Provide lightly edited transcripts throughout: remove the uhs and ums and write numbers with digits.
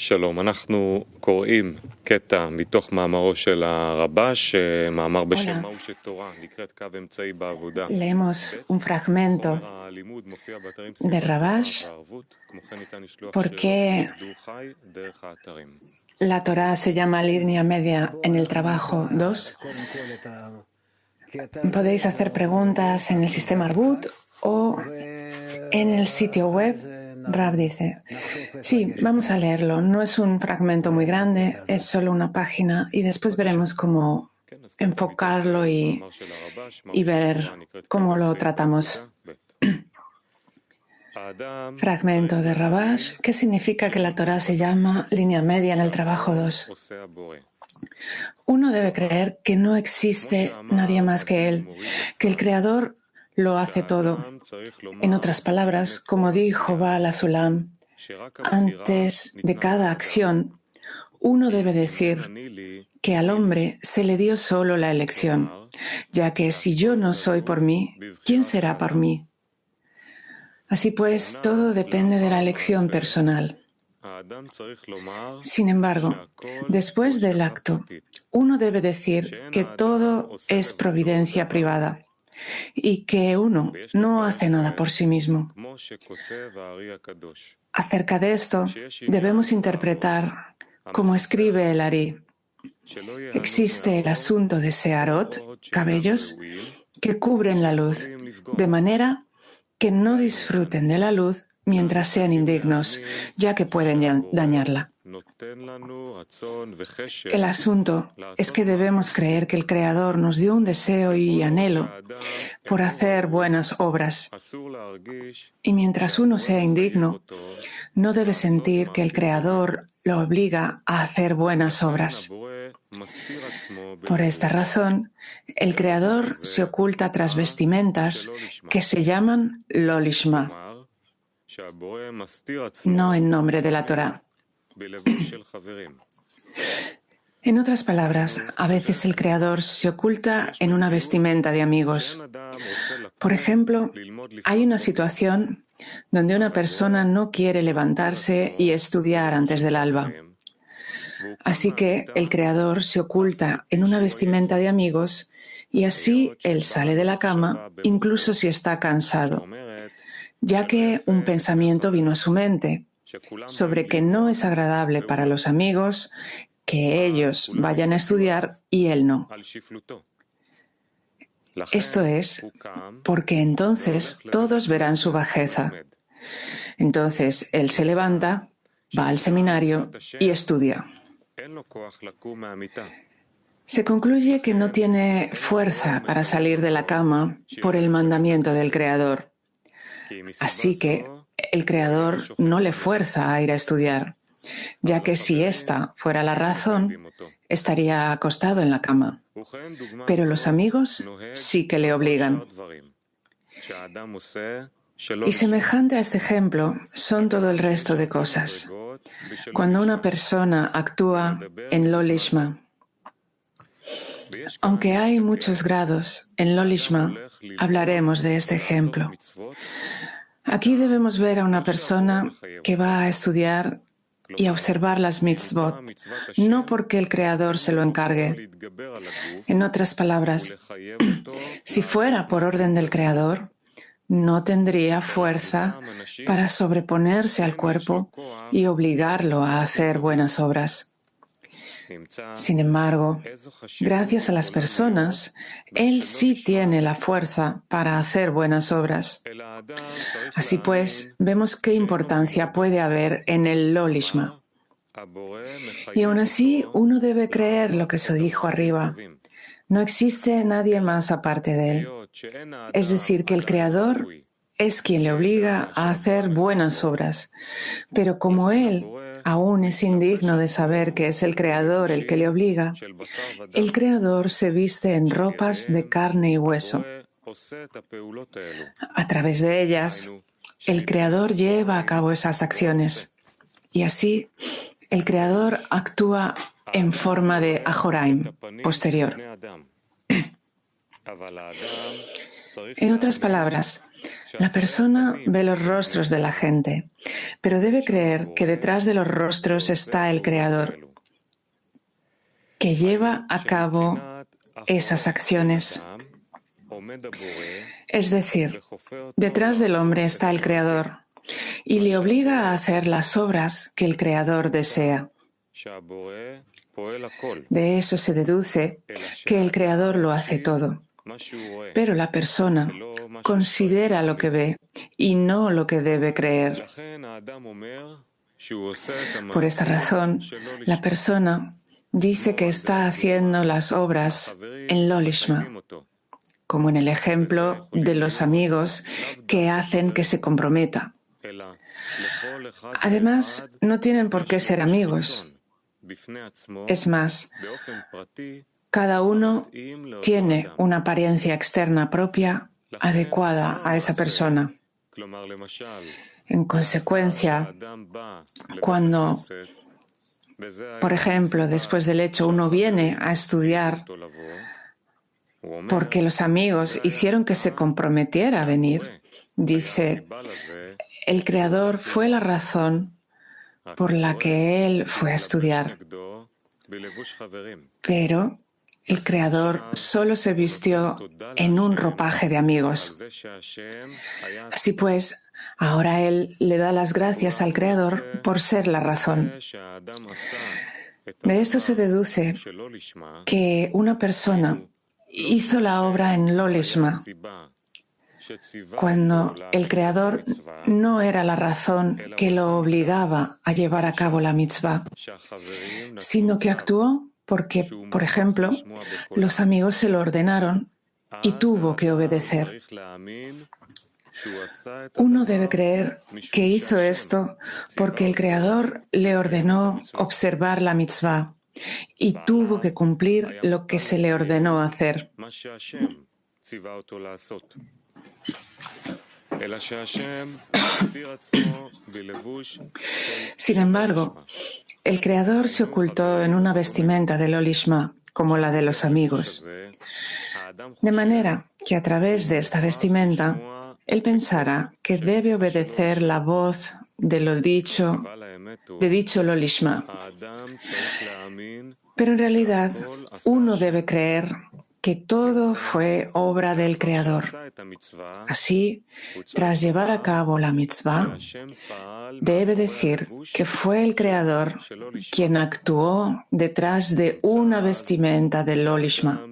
שלום, אנחנו קוראים קטע מתוך מאמרו של הרבש, מאמר בשם מהו שתורה, נקראת קו אמצעי בעבודה. Leemos un fragmento de Rabash porque la Torá se llama línea media en el trabajo 2. Podéis hacer preguntas en el sistema Arbut o en el sitio web. Rab dice, sí, vamos a leerlo. No es un fragmento muy grande, es solo una página y después veremos cómo enfocarlo y ver cómo lo tratamos. Fragmento de Rabash. ¿Qué significa que la Torá se llama línea media en el trabajo 2? Uno debe creer que no existe nadie más que él, que el Creador lo hace todo. En otras palabras, como dijo Baal HaSulam, antes de cada acción, uno debe decir que al hombre se le dio solo la elección, ya que si yo no soy por mí, ¿quién será por mí? Así pues, todo depende de la elección personal. Sin embargo, después del acto, uno debe decir que todo es providencia privada y que uno no hace nada por sí mismo. Acerca de esto, debemos interpretar como escribe el Ari. Existe el asunto de Searot, cabellos, que cubren la luz, de manera que no disfruten de la luz mientras sean indignos, ya que pueden dañarla. El asunto es que debemos creer que el Creador nos dio un deseo y anhelo por hacer buenas obras. Y mientras uno sea indigno, no debe sentir que el Creador lo obliga a hacer buenas obras. Por esta razón, el Creador se oculta tras vestimentas que se llaman lo lishma, no en nombre de la Torá. En otras palabras, a veces el Creador se oculta en una vestimenta de amigos. Por ejemplo, hay una situación donde una persona no quiere levantarse y estudiar antes del alba. Así que el Creador se oculta en una vestimenta de amigos y así él sale de la cama, incluso si está cansado, ya que un pensamiento vino a su mente sobre que no es agradable para los amigos que ellos vayan a estudiar y él no. Esto es porque entonces todos verán su bajeza. Entonces él se levanta, va al seminario y estudia. Se concluye que no tiene fuerza para salir de la cama por el mandamiento del Creador. Así que el Creador no le fuerza a ir a estudiar, ya que si esta fuera la razón, estaría acostado en la cama. Pero los amigos sí que le obligan. Y semejante a este ejemplo son todo el resto de cosas. Cuando una persona actúa en lo lishma, aunque hay muchos grados en lo lishma, hablaremos de este ejemplo. Aquí debemos ver a una persona que va a estudiar y a observar las mitzvot, no porque el Creador se lo encargue. En otras palabras, si fuera por orden del Creador, no tendría fuerza para sobreponerse al cuerpo y obligarlo a hacer buenas obras. Sin embargo, gracias a las personas, él sí tiene la fuerza para hacer buenas obras. Así pues, vemos qué importancia puede haber en el lo lishma. Y aún así, uno debe creer lo que se dijo arriba. No existe nadie más aparte de él. Es decir, que el Creador es quien le obliga a hacer buenas obras. Pero como él aún es indigno de saber que es el Creador el que le obliga, el Creador se viste en ropas de carne y hueso. A través de ellas, el Creador lleva a cabo esas acciones. Y así, el Creador actúa en forma de Ajoraim, posterior. En otras palabras, la persona ve los rostros de la gente, pero debe creer que detrás de los rostros está el Creador, que lleva a cabo esas acciones. Es decir, detrás del hombre está el Creador y le obliga a hacer las obras que el Creador desea. De eso se deduce que el Creador lo hace todo. Pero la persona considera lo que ve y no lo que debe creer. Por esta razón, la persona dice que está haciendo las obras en lo lishma, como en el ejemplo de los amigos que hacen que se comprometa. Además, no tienen por qué ser amigos. Es más, cada uno tiene una apariencia externa propia adecuada a esa persona. En consecuencia, cuando, por ejemplo, después del hecho uno viene a estudiar porque los amigos hicieron que se comprometiera a venir, dice, el Creador fue la razón por la que él fue a estudiar. Pero el Creador solo se vistió en un ropaje de amigos. Así pues, ahora él le da las gracias al Creador por ser la razón. De esto se deduce que una persona hizo la obra en lo lishma, cuando el Creador no era la razón que lo obligaba a llevar a cabo la mitzvah, sino que actuó porque, por ejemplo, los amigos se lo ordenaron y tuvo que obedecer. Uno debe creer que hizo esto porque el Creador le ordenó observar la mitzvah y tuvo que cumplir lo que se le ordenó hacer. Sin embargo, el Creador se ocultó en una vestimenta de lo lishma, como la de los amigos, de manera que a través de esta vestimenta él pensara que debe obedecer la voz de dicho lo lishma. Pero en realidad uno debe creer que todo fue obra del Creador. Así, tras llevar a cabo la mitzvah, debe decir que fue el Creador quien actuó detrás de una vestimenta de lo lishma.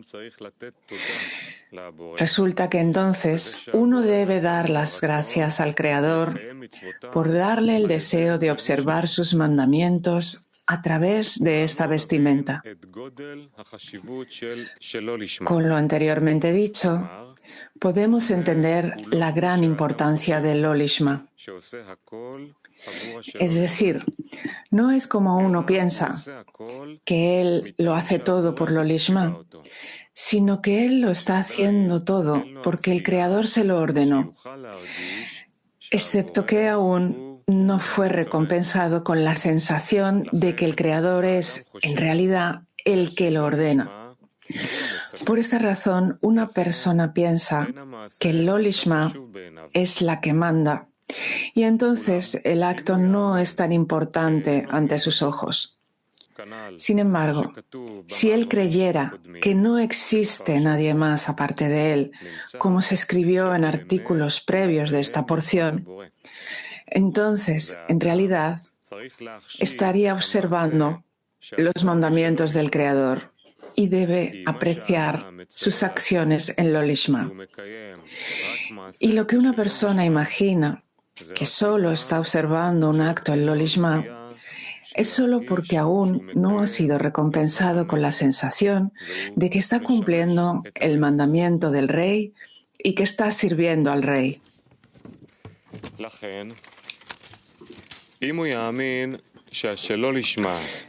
Resulta que entonces uno debe dar las gracias al Creador por darle el deseo de observar sus mandamientos a través de esta vestimenta. Con lo anteriormente dicho, podemos entender la gran importancia del lo lishma. Es decir, no es como uno piensa, que él lo hace todo por lo lishma, sino que él lo está haciendo todo porque el Creador se lo ordenó, excepto que aún no fue recompensado con la sensación de que el Creador es, en realidad, el que lo ordena. Por esta razón, una persona piensa que el lo lishma es la que manda, y entonces el acto no es tan importante ante sus ojos. Sin embargo, si él creyera que no existe nadie más aparte de él, como se escribió en artículos previos de esta porción, entonces, en realidad, estaría observando los mandamientos del Creador y debe apreciar sus acciones en lo lishma. Y lo que una persona imagina, que solo está observando un acto en lo lishma, es solo porque aún no ha sido recompensado con la sensación de que está cumpliendo el mandamiento del rey y que está sirviendo al rey.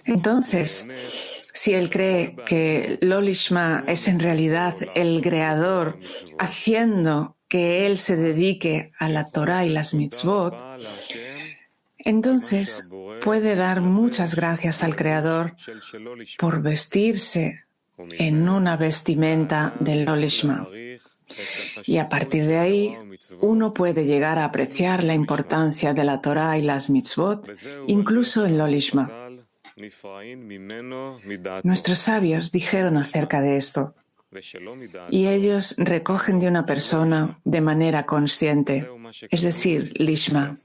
Entonces, si él cree que lo lishma es en realidad el Creador haciendo que él se dedique a la Torah y las mitzvot, entonces puede dar muchas gracias al Creador por vestirse en una vestimenta del lo lishma. Y a partir de ahí, uno puede llegar a apreciar la importancia de la Torá y las mitzvot, incluso en lo lishma. Nuestros sabios dijeron acerca de esto, y ellos recogen de una persona de manera consciente, es decir, lishma,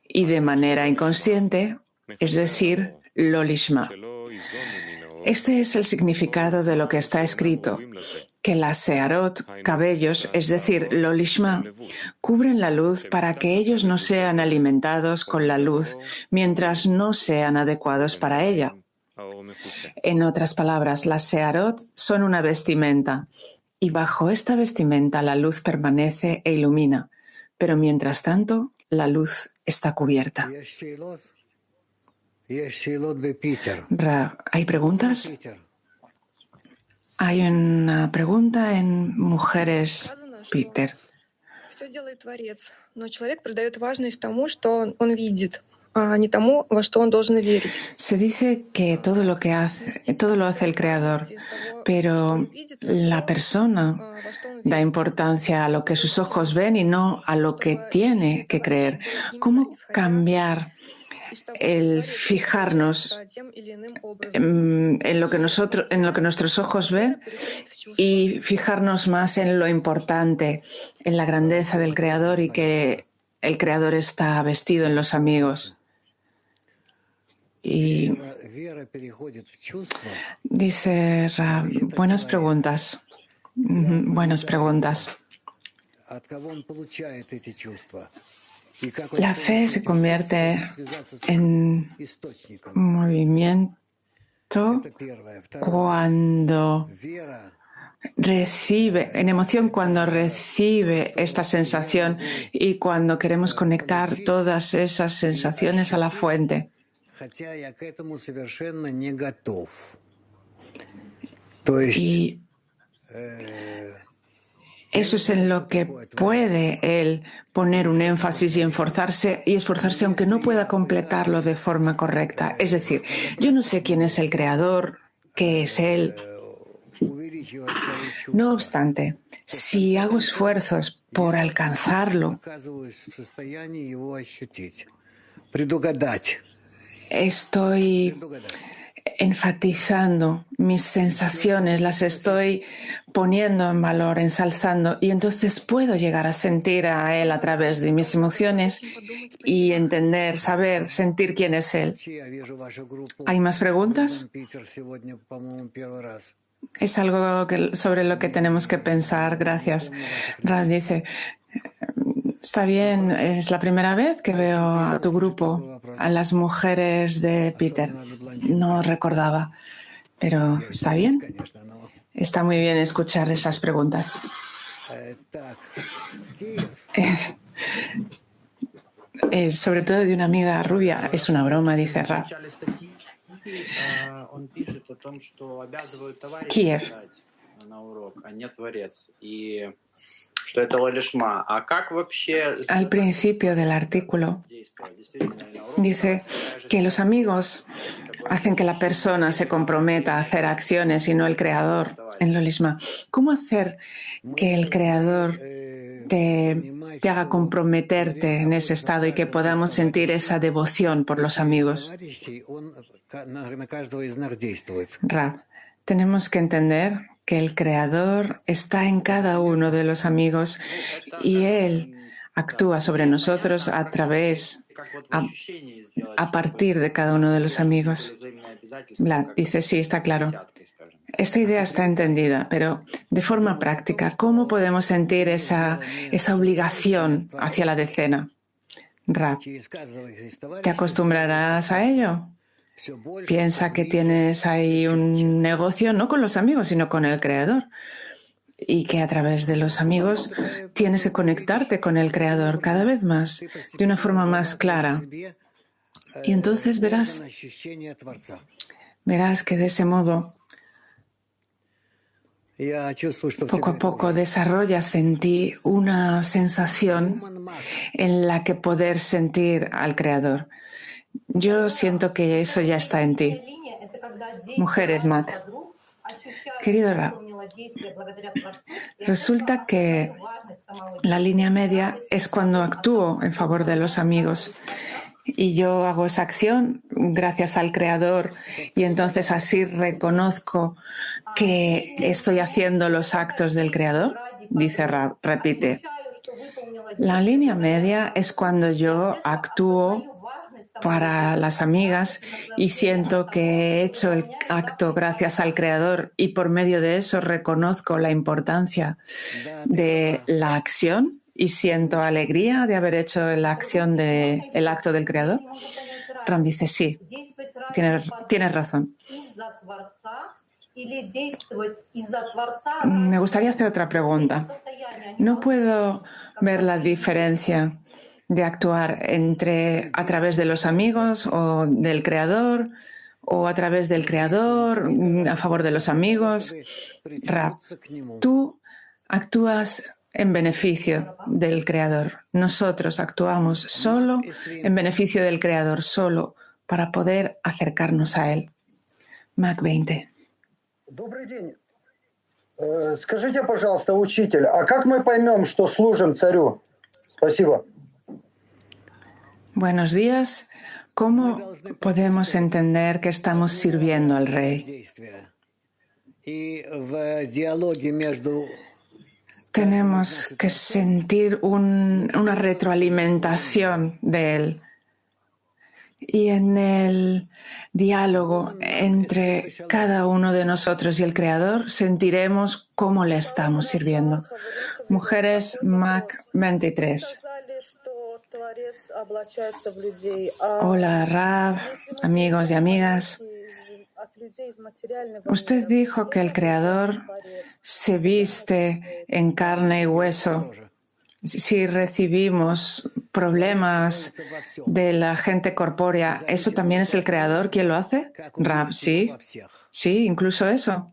y de manera inconsciente, es decir, lo lishma. Este es el significado de lo que está escrito, que las searot, cabellos, es decir, lo lishma, cubren la luz para que ellos no sean alimentados con la luz mientras no sean adecuados para ella. En otras palabras, las searot son una vestimenta y bajo esta vestimenta la luz permanece e ilumina, pero mientras tanto la luz está cubierta. ¿Hay preguntas? Hay una pregunta en Mujeres, Peter. Все делает Творец, но человек придает важность тому, что он видит, а не тому, во что он должен верить. Se dice que todo lo hace el Creador, pero la persona da importancia a lo que sus ojos ven y no a lo que tiene que creer. ¿Cómo cambiar el fijarnos en lo que nuestros ojos ven y fijarnos más en lo importante, en la grandeza del Creador y que el Creador está vestido en los amigos? Y dice Ra, buenas preguntas. La fe se convierte en movimiento cuando en emoción cuando recibe esta sensación y cuando queremos conectar todas esas sensaciones a la fuente. Y eso es en lo que puede él poner un énfasis y esforzarse aunque no pueda completarlo de forma correcta. Es decir, yo no sé quién es el Creador, qué es Él. No obstante, si hago esfuerzos por alcanzarlo, estoy enfatizando mis sensaciones, las estoy poniendo en valor, ensalzando, y entonces puedo llegar a sentir a Él a través de mis emociones y entender, saber, sentir quién es Él. ¿Hay más preguntas? Es algo sobre lo que tenemos que pensar. Gracias. Rad dice, está bien, es la primera vez que veo a tu grupo, a las mujeres de Peter. No recordaba, pero está bien. Está muy bien escuchar esas preguntas. Sobre todo de una amiga rubia, es una broma, dice Ra. Kiev. Al principio del artículo dice que los amigos hacen que la persona se comprometa a hacer acciones y no el Creador en lo lishma. ¿Cómo hacer que el Creador te haga comprometerte en ese estado y que podamos sentir esa devoción por los amigos? Rav, tenemos que entender que el Creador está en cada uno de los amigos y Él actúa sobre nosotros a partir de cada uno de los amigos. Vlad dice, sí, está claro. Esta idea está entendida, pero de forma práctica, ¿cómo podemos sentir esa obligación hacia la decena? Rav, ¿te acostumbrarás a ello? Piensa que tienes ahí un negocio no con los amigos, sino con el Creador. Y que a través de los amigos tienes que conectarte con el Creador cada vez más, de una forma más clara. Y entonces verás que de ese modo, poco a poco desarrollas en ti una sensación en la que poder sentir al Creador. Yo siento que eso ya está en ti. Mujeres, Mac. Querido Ra, Resulta que la línea media es cuando actúo en favor de los amigos y yo hago esa acción gracias al Creador y entonces así reconozco que estoy haciendo los actos del Creador. Dice Rab, repite. La línea media es cuando yo actúo para las amigas y siento que he hecho el acto gracias al Creador y por medio de eso reconozco la importancia de la acción y siento alegría de haber hecho la acción el acto del Creador. Ram dice, sí, tienes razón. Me gustaría hacer otra pregunta. No puedo ver la diferencia de actuar a través de los amigos o del Creador o a través del Creador a favor de los amigos. Rab, tú actúas en beneficio del Creador. Nosotros actuamos solo en beneficio del Creador, solo para poder acercarnos a Él. Mac 20. Добрый день. Скажите, пожалуйста, учитель, а как мы поймем, что служим царю? Спасибо. Buenos días. ¿Cómo podemos entender que estamos sirviendo al Rey? Tenemos que sentir una retroalimentación de Él. Y en el diálogo entre cada uno de nosotros y el Creador sentiremos cómo le estamos sirviendo. Mujeres Mac 23. Hola Rab, amigos y amigas. Usted dijo que el Creador se viste en carne y hueso. Si recibimos problemas de la gente corpórea, ¿eso también es el Creador quien lo hace? Rab, sí, incluso eso.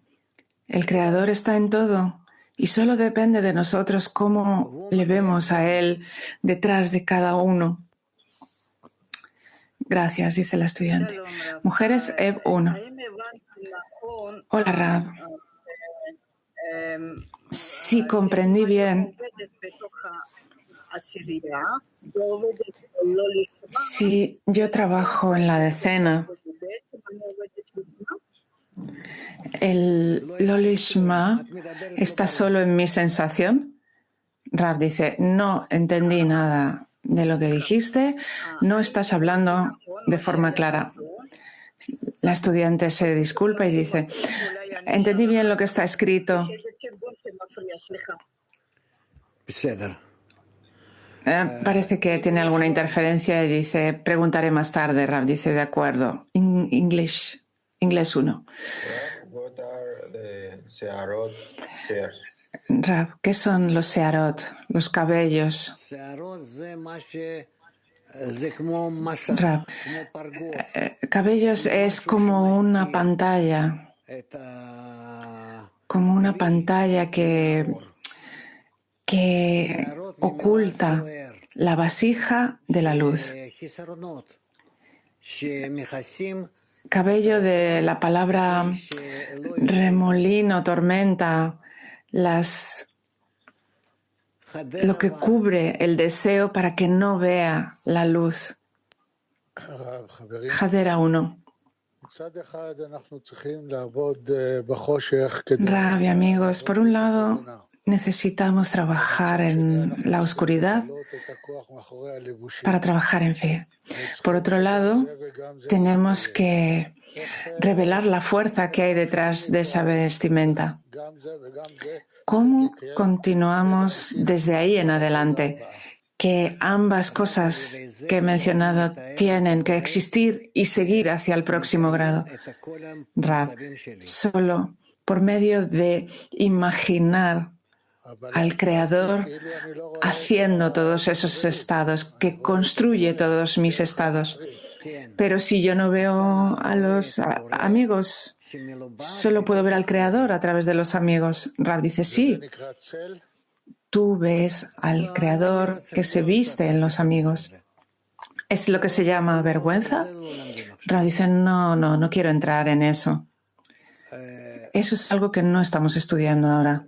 El Creador está en todo y solo depende de nosotros cómo le vemos a Él detrás de cada uno. Gracias, dice la estudiante. Mujeres Ev 1. Hola, Rab. Si comprendí bien, si yo trabajo en la decena, ¿el Lolishma está solo en mi sensación? Rab dice, no entendí nada de lo que dijiste, no estás hablando de forma clara. La estudiante se disculpa y dice, entendí bien lo que está escrito. Parece que tiene alguna interferencia y dice, preguntaré más tarde. Rab dice, de acuerdo. Inglés 1. Rab, ¿qué son los searot, los cabellos? Rab, cabellos es como una pantalla que oculta la vasija de la luz. Cabello de la palabra remolino, tormenta, lo que cubre el deseo para que no vea la luz. Hadera 1. Rab y amigos, por un lado necesitamos trabajar en la oscuridad para trabajar en fe. Por otro lado, tenemos que revelar la fuerza que hay detrás de esa vestimenta. ¿Cómo continuamos desde ahí en adelante? Que ambas cosas que he mencionado tienen que existir y seguir hacia el próximo grado. Rab, solo por medio de imaginar al Creador haciendo todos esos estados, que construye todos mis estados. Pero si yo no veo a los amigos, solo puedo ver al Creador a través de los amigos. Rab dice, sí, tú ves al Creador que se viste en los amigos. ¿Es lo que se llama vergüenza? Rab dice, no quiero entrar en eso. eso es algo que no estamos estudiando ahora.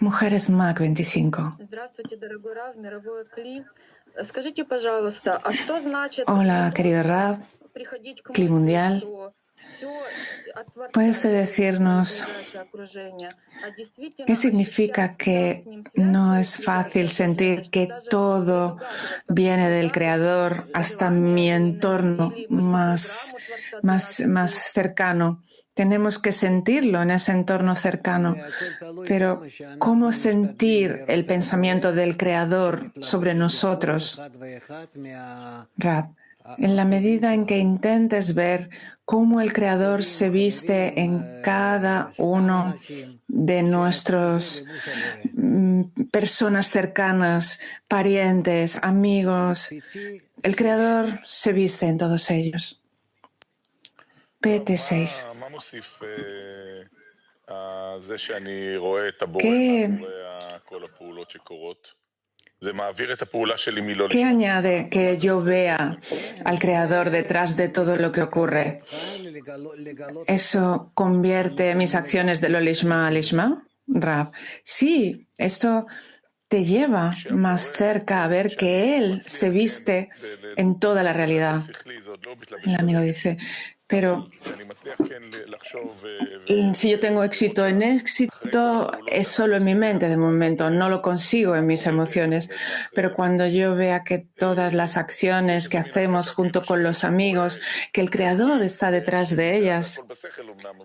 Mujeres MAC 25. Hola, querido Rab, Cli Mundial. ¿Puede usted decirnos qué significa que no es fácil sentir que todo viene del Creador hasta mi entorno más cercano? Tenemos que sentirlo en ese entorno cercano. Pero, ¿cómo sentir el pensamiento del Creador sobre nosotros? Rab, en la medida en que intentes ver cómo el Creador se viste en cada uno de nuestros personas cercanas, parientes, amigos, el Creador se viste en todos ellos. PT6. ¿Qué añade que yo vea al Creador detrás de todo lo que ocurre? ¿Eso convierte mis acciones de lo lishma a lishma? Rab, sí, esto te lleva más cerca a ver que Él se viste en toda la realidad. El amigo dice, pero si yo tengo éxito en éxito, es solo en mi mente de momento, no lo consigo en mis emociones. Pero cuando yo vea que todas las acciones que hacemos junto con los amigos, que el Creador está detrás de ellas,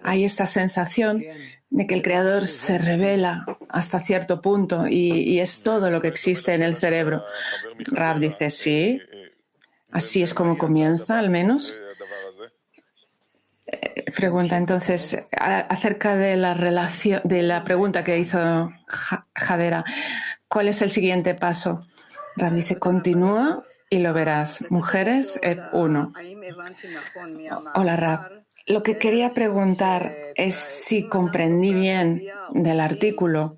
hay esta sensación de que el Creador se revela hasta cierto punto y es todo lo que existe en el cerebro. Rab dice, sí, así es como comienza, al menos. Pregunta entonces acerca de la relación, de la pregunta que hizo Jadera. ¿Cuál es el siguiente paso? Rab dice, continúa y lo verás. Mujeres, 1. Hola, Rab. Lo que quería preguntar es si comprendí bien del artículo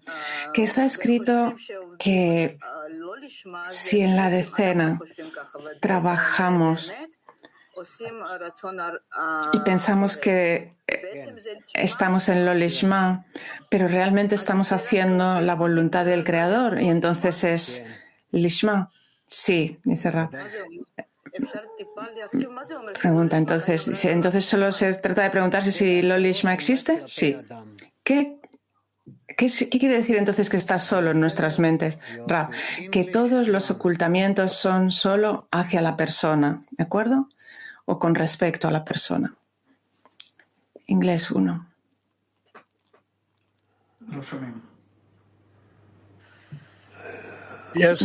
que está escrito que si en la decena trabajamos y pensamos que estamos en lo lishma, pero realmente estamos haciendo la voluntad del Creador y entonces es lishma. Sí, dice Rab. Pregunta entonces, dice, ¿entonces solo se trata de preguntarse si lo lishma existe? Sí. ¿Qué quiere decir entonces que está solo en nuestras mentes? Rab, que todos los ocultamientos son solo hacia la persona, ¿de acuerdo? O con respecto a la persona. Inglés 1.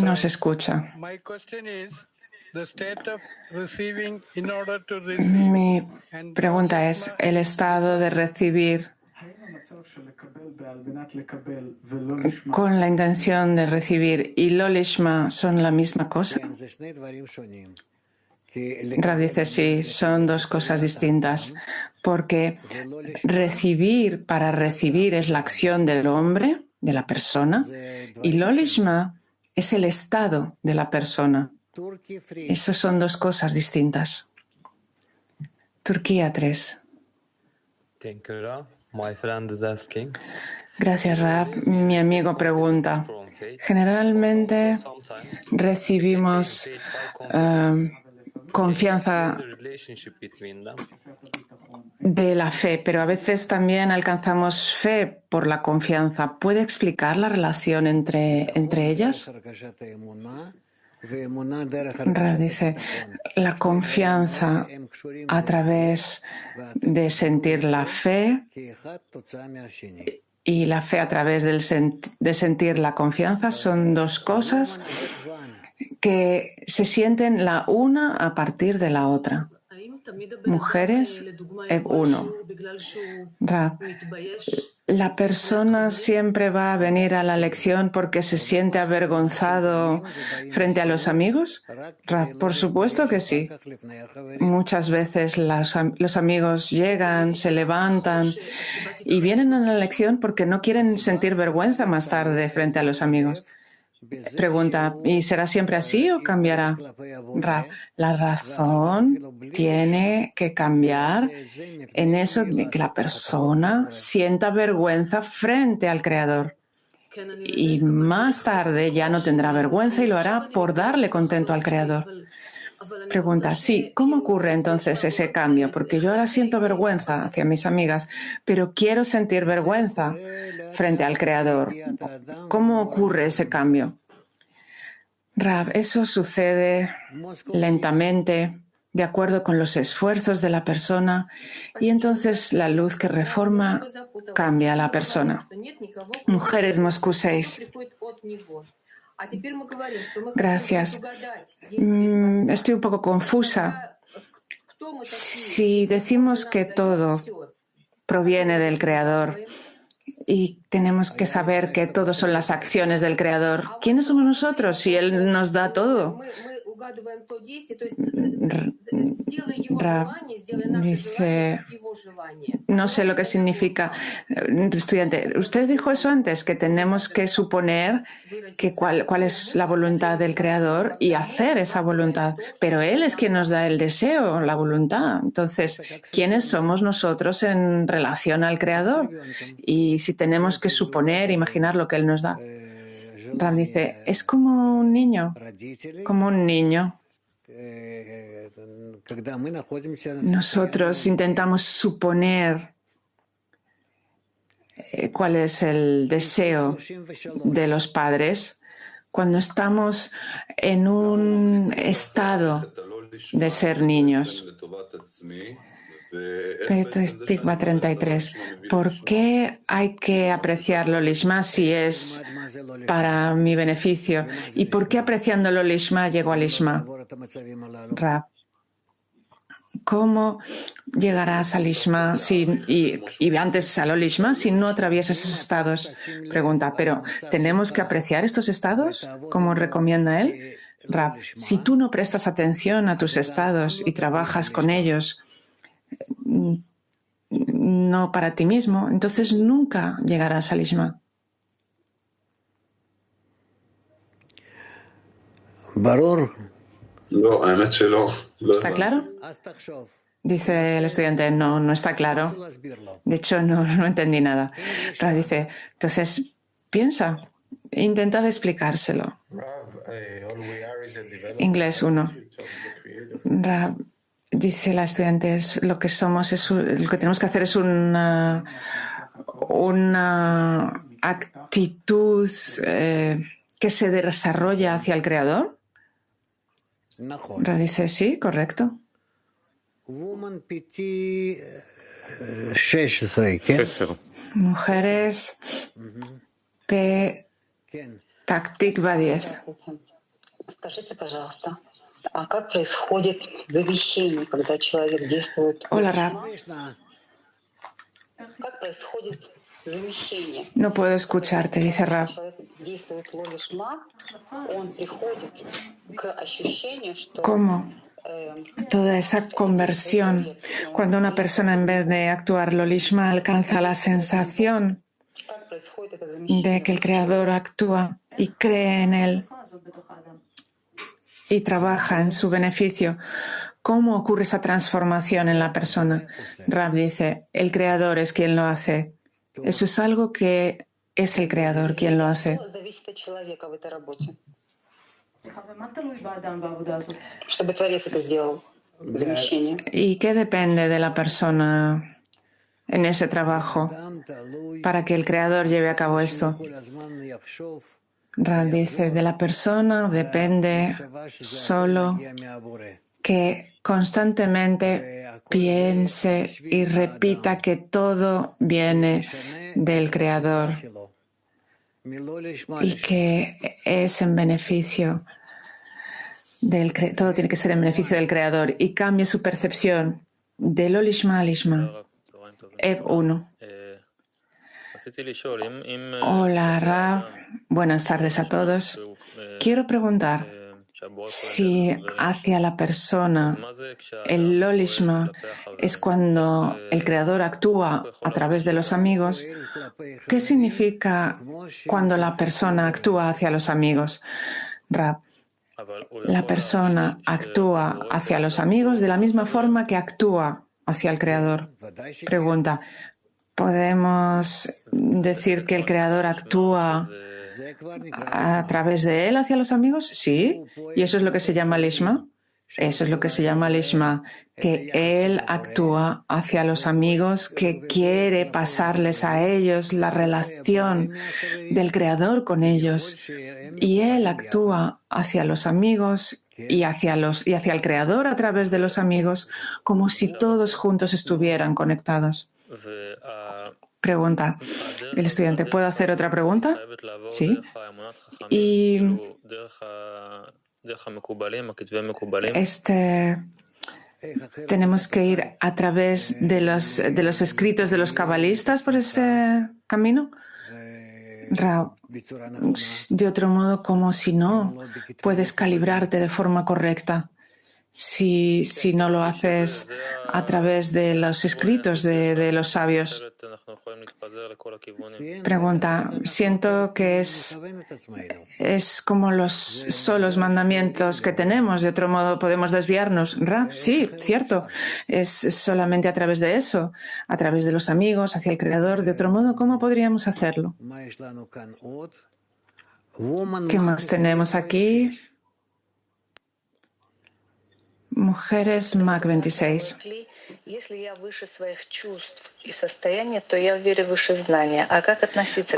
No se escucha. Mi pregunta es, ¿el estado de recibir con la intención de recibir y lo lishma son la misma cosa? Rab dice, sí, son dos cosas distintas, porque recibir para recibir es la acción del hombre, de la persona, y lo lishma es el estado de la persona. Esas son dos cosas distintas. Turquía 3. Gracias, Rab. Mi amigo pregunta. Generalmente recibimos confianza de la fe, pero a veces también alcanzamos fe por la confianza. ¿Puede explicar la relación entre ellas? Rab dice, la confianza a través de sentir la fe y la fe a través de sentir la confianza son dos cosas que se sienten la una a partir de la otra. Mujeres, 1. Rab, ¿la persona siempre va a venir a la lección porque se siente avergonzado frente a los amigos? Rab, por supuesto que sí. Muchas veces los amigos llegan, se levantan y vienen a la lección porque no quieren sentir vergüenza más tarde frente a los amigos. Pregunta, ¿y será siempre así o cambiará? La razón tiene que cambiar en eso de que la persona sienta vergüenza frente al Creador. Y más tarde ya no tendrá vergüenza y lo hará por darle contento al Creador. Pregunta, sí, ¿cómo ocurre entonces ese cambio? Porque yo ahora siento vergüenza hacia mis amigas, pero quiero sentir vergüenza frente al Creador. ¿Cómo ocurre ese cambio? Rab, eso sucede lentamente, de acuerdo con los esfuerzos de la persona, y entonces la luz que reforma cambia a la persona. Mujeres Moscú 6. Gracias. Estoy un poco confusa. Si decimos que todo proviene del Creador y tenemos que saber que todo son las acciones del Creador, ¿quiénes somos nosotros si Él nos da todo? Dice, no sé lo que significa. Estudiante, usted dijo eso antes, que tenemos que suponer que cuál es la voluntad del Creador y hacer esa voluntad. Pero Él es quien nos da el deseo, la voluntad. Entonces, ¿quiénes somos nosotros en relación al Creador? Y si tenemos que suponer, imaginar lo que Él nos da. Ram dice, es como un niño, como un niño. Nosotros intentamos suponer cuál es el deseo de los padres cuando estamos en un estado de ser niños. Tikva 33. ¿Por qué hay que apreciar lo lishma si es para mi beneficio? ¿Y por qué apreciando lo lishma llego al lishma? Rab, ¿cómo llegarás al lishma y antes al lishma si no atraviesas esos estados? Pregunta, ¿pero tenemos que apreciar estos estados como recomienda él? Rab, si tú no prestas atención a tus estados y trabajas con ellos, no para ti mismo, entonces nunca llegarás al lishma. ¿Está claro? Dice el estudiante, no está claro. De hecho, no entendí nada. Rab dice, entonces, piensa, intentad explicárselo. Inglés 1. Rab, dice la estudiante, lo que somos, lo que tenemos que hacer es una actitud que se desarrolla hacia el Creador. Rab dice, sí, correcto. Mujeres P. Taktikva 10. Hola, Rab. No puedo escucharte, dice Rab. ¿Cómo? Toda esa conversión, cuando una persona en vez de actuar lo lishma alcanza la sensación de que el Creador actúa y cree en él y trabaja en su beneficio. ¿Cómo ocurre esa transformación en la persona? Rab dice, el Creador es quien lo hace. Eso es algo que es el Creador quien lo hace. ¿Y qué depende de la persona en ese trabajo para que el Creador lleve a cabo esto? Rab dice, de la persona depende solo que constantemente piense y repita que todo viene del Creador y que es en beneficio todo tiene que ser en beneficio del Creador y cambie su percepción de lo lishma a lishma. Ev 1. Hola, Rab. Buenas tardes a todos. Quiero preguntar, Si hacia la persona el Lolishma es cuando el Creador actúa a través de los amigos, ¿qué significa cuando la persona actúa hacia los amigos? Rab, la persona actúa hacia los amigos de la misma forma que actúa hacia el Creador. Pregunta, ¿podemos decir que el Creador actúa a través de él hacia los amigos? Sí. ¿Y eso es lo que se llama Lishma? Eso es lo que se llama Lishma, que él actúa hacia los amigos, que quiere pasarles a ellos la relación del Creador con ellos. Y él actúa hacia los amigos y hacia el Creador a través de los amigos, como si todos juntos estuvieran conectados. Pregunta el estudiante, ¿puedo hacer otra pregunta? Sí. Y tenemos que ir a través de los escritos de los cabalistas por este camino. Rao, de otro modo, como si no puedes calibrarte de forma correcta. Si no lo haces a través de los escritos de los sabios. Pregunta, siento que es como los solos mandamientos que tenemos, de otro modo podemos desviarnos. Rab, sí, cierto, es solamente a través de eso, a través de los amigos, hacia el Creador, de otro modo, ¿cómo podríamos hacerlo? ¿Qué más tenemos aquí? Mujeres MAC 26.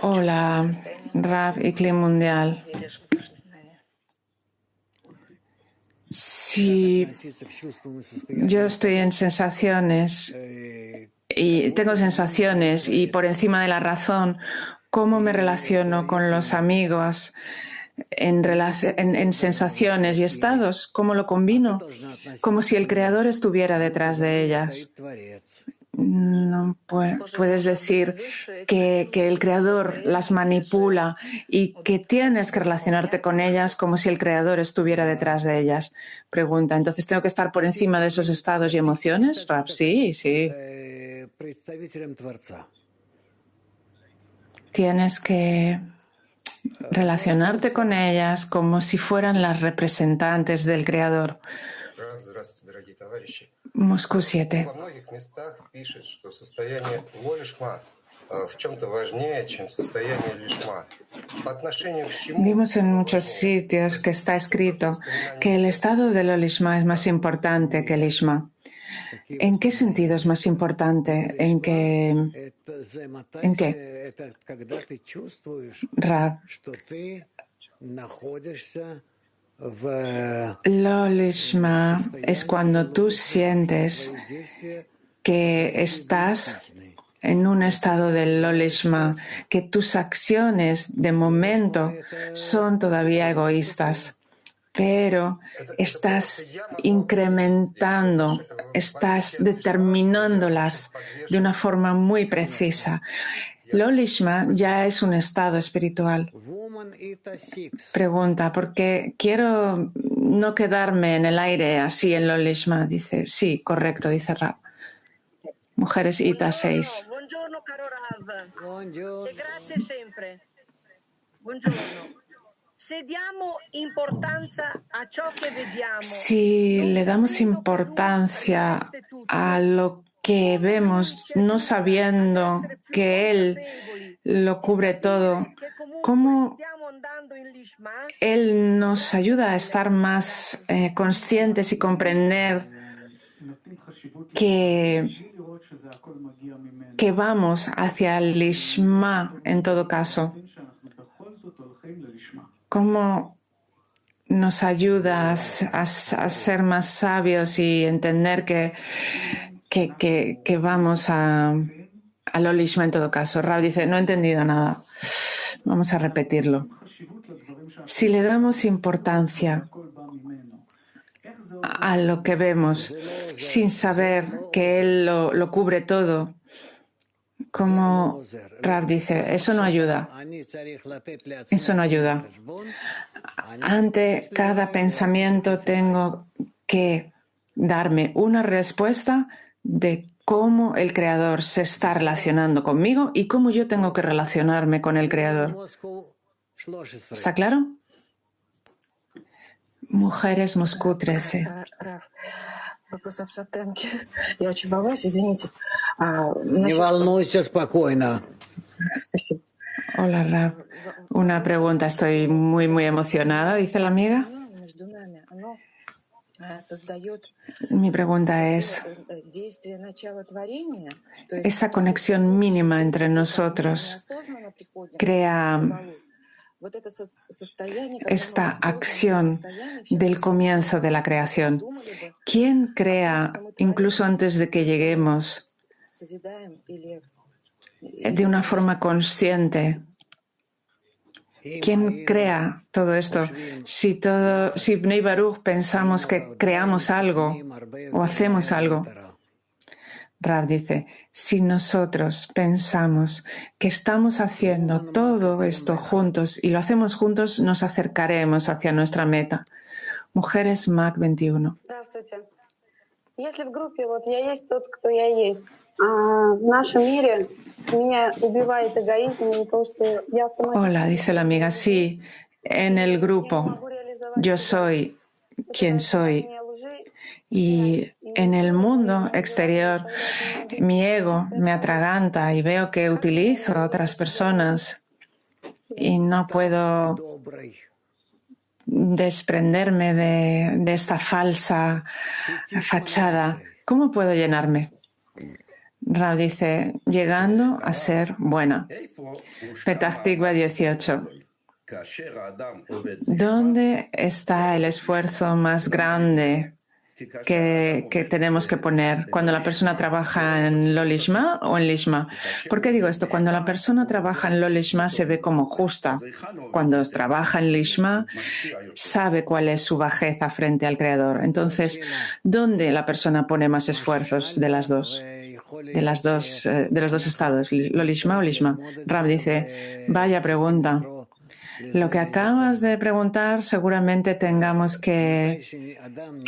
Hola, Rab y Kli Mundial. Si yo estoy en sensaciones y tengo sensaciones y por encima de la razón, ¿cómo me relaciono con los amigos? En sensaciones y estados, ¿cómo lo combino? Como si el Creador estuviera detrás de ellas. No puedes decir que el Creador las manipula y que tienes que relacionarte con ellas como si el Creador estuviera detrás de ellas. Pregunta, ¿entonces tengo que estar por encima de esos estados y emociones? Rab, sí. Tienes que relacionarte con ellas como si fueran las representantes del Creador. Moscú 7. Vimos en muchos sitios que está escrito que el estado del Lolishma es más importante que el Lishma. ¿En qué sentido es más importante? ¿En qué? Rab. Lolishma es cuando tú sientes que estás en un estado del Lolishma, que tus acciones de momento son todavía egoístas, pero estás incrementando, estás determinándolas de una forma muy precisa. Lolishma ya es un estado espiritual. Pregunta, porque quiero no quedarme en el aire así en Lolishma. Dice, sí, correcto, dice Rab. Mujeres Ita 6. Buongiorno, caro Rav. Buongiorno. E grazie sempre. Buongiorno. Si le damos importancia a lo que vemos, no sabiendo que Él lo cubre todo, ¿cómo Él nos ayuda a estar más conscientes y comprender que vamos hacia el Lishma en todo caso? ¿Cómo nos ayudas a ser más sabios y entender que vamos a Lolishma en todo caso? Rab dice, no he entendido nada. Vamos a repetirlo. Si le damos importancia a lo que vemos sin saber que Él lo cubre todo, Como Rav dice, eso no ayuda. Eso no ayuda. Ante cada pensamiento tengo que darme una respuesta de cómo el Creador se está relacionando conmigo y cómo yo tengo que relacionarme con el Creador. ¿Está claro? Mujeres Moscú 13. Hola, Rav. Una pregunta. Estoy muy emocionada, dice la amiga. Mi pregunta es, ¿esa conexión mínima entre nosotros crea esta acción del comienzo de la creación? ¿Quién crea, incluso antes de que lleguemos, de una forma consciente? ¿Quién crea todo esto? Si Bnei Baruch pensamos que creamos algo o hacemos algo. Rav dice, si nosotros pensamos que estamos haciendo todo esto juntos y lo hacemos juntos, nos acercaremos hacia nuestra meta. Mujeres Mac 21. Если в группе вот я есть тот, кто я есть, а в нашем мире меня убивает эгоизм и то, что я автоматически... Hola, dice la amiga, sí, en el grupo yo soy quien soy y en el mundo exterior mi ego me atraganta y veo que utilizo a otras personas y no puedo desprenderme de esta falsa fachada. ¿Cómo puedo llenarme? Rav dice, llegando a ser buena. Petach Tikva 18. ¿Dónde está el esfuerzo más grande que tenemos que poner cuando la persona trabaja en lo lishma o en lishma? ¿Por qué digo esto? Cuando la persona trabaja en lo lishma se ve como justa. Cuando trabaja en lishma sabe cuál es su bajeza frente al Creador. Entonces, ¿dónde la persona pone más esfuerzos de los dos estados, lo lishma o lishma? Rav dice, vaya pregunta. Lo que acabas de preguntar seguramente tengamos que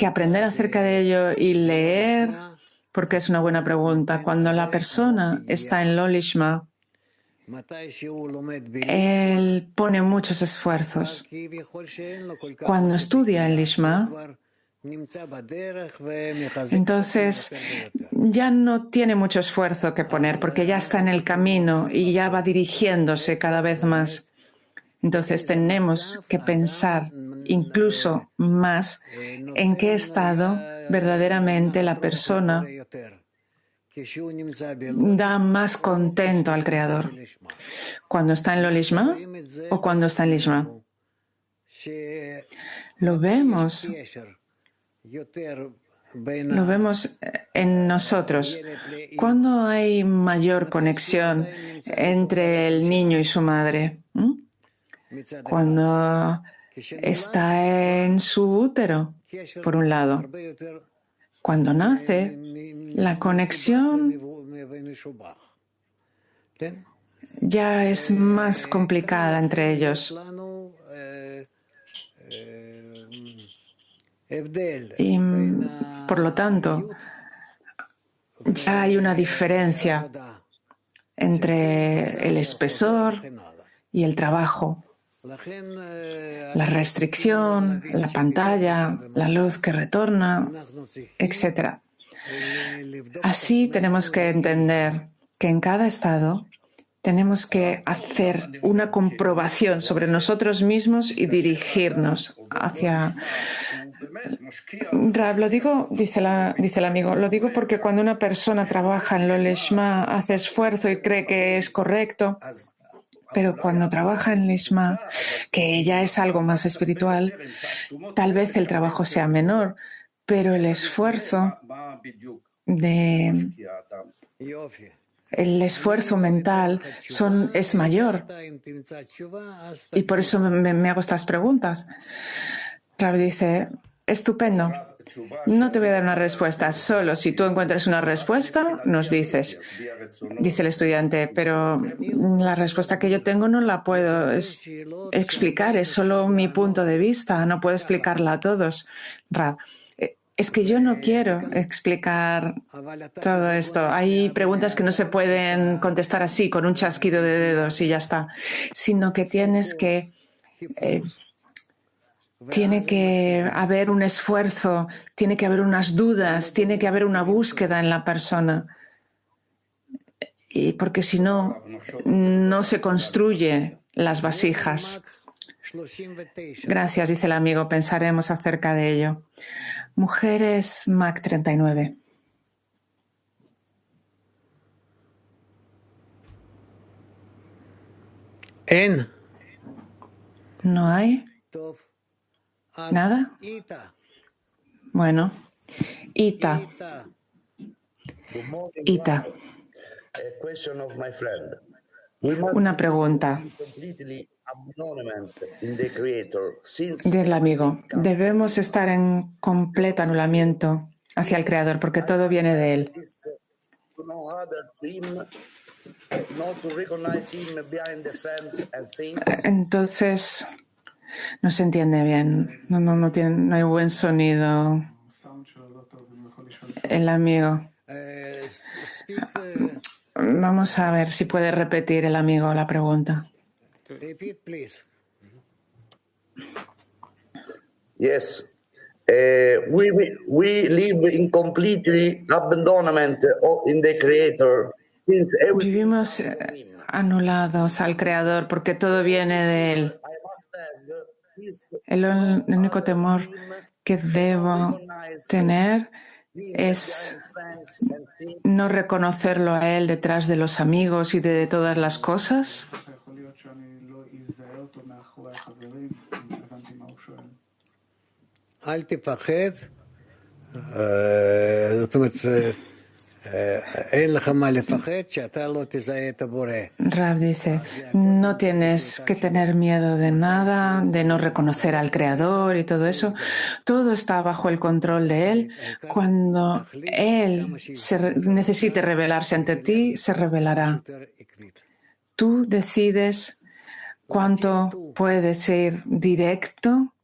aprender acerca de ello y leer, porque es una buena pregunta. Cuando la persona está en lo lishma, él pone muchos esfuerzos. Cuando estudia en lishma, entonces ya no tiene mucho esfuerzo que poner, porque ya está en el camino y ya va dirigiéndose cada vez más. Entonces tenemos que pensar incluso más en qué estado verdaderamente la persona da más contento al Creador. ¿Cuando está en lo lishma o cuando está en lishma? Lo vemos en nosotros. ¿Cuándo hay mayor conexión entre el niño y su madre? Cuando está en su útero, por un lado. Cuando nace, la conexión ya es más complicada entre ellos. Y, por lo tanto, ya hay una diferencia entre el espesor y el trabajo. La restricción, la pantalla, la luz que retorna, etc. Así tenemos que entender que en cada estado tenemos que hacer una comprobación sobre nosotros mismos y dirigirnos hacia... Rav, lo digo, dice el amigo, lo digo porque cuando una persona trabaja en lo lishma, hace esfuerzo y cree que es correcto, pero cuando trabaja en lishma, que ya es algo más espiritual, tal vez el trabajo sea menor, pero el esfuerzo mental es mayor. Y por eso me hago estas preguntas. Rav dice, estupendo. No te voy a dar una respuesta, solo si tú encuentras una respuesta, nos dices, dice el estudiante, pero la respuesta que yo tengo no la puedo explicar, es solo mi punto de vista, no puedo explicarla a todos. Rav, es que yo no quiero explicar todo esto. Hay preguntas que no se pueden contestar así, con un chasquido de dedos y ya está, sino que tienes que... tiene que haber un esfuerzo, tiene que haber unas dudas, tiene que haber una búsqueda en la persona. Y porque si no, no se construye las vasijas. Gracias, dice el amigo, pensaremos acerca de ello. Mujeres Mac 39. ¿No hay? ¿Nada? Bueno, Ita. Ita. Una pregunta del amigo. Debemos estar en completo anulamiento hacia el Creador porque todo viene de Él. Entonces, no se entiende bien. No hay buen sonido. El amigo. Vamos a ver si puede repetir el amigo la pregunta. Yes. We live in completely abandonment in the Creator. Vivimos anulados al Creador porque todo viene de Él. El único temor que debo tener es no reconocerlo a Él detrás de los amigos y de todas las cosas. Rav dice, no tienes que tener miedo de nada, de no reconocer al Creador y todo eso. Todo está bajo el control de Él. Cuando Él necesite revelarse ante ti, se revelará. Tú decides cuánto puedes ir directo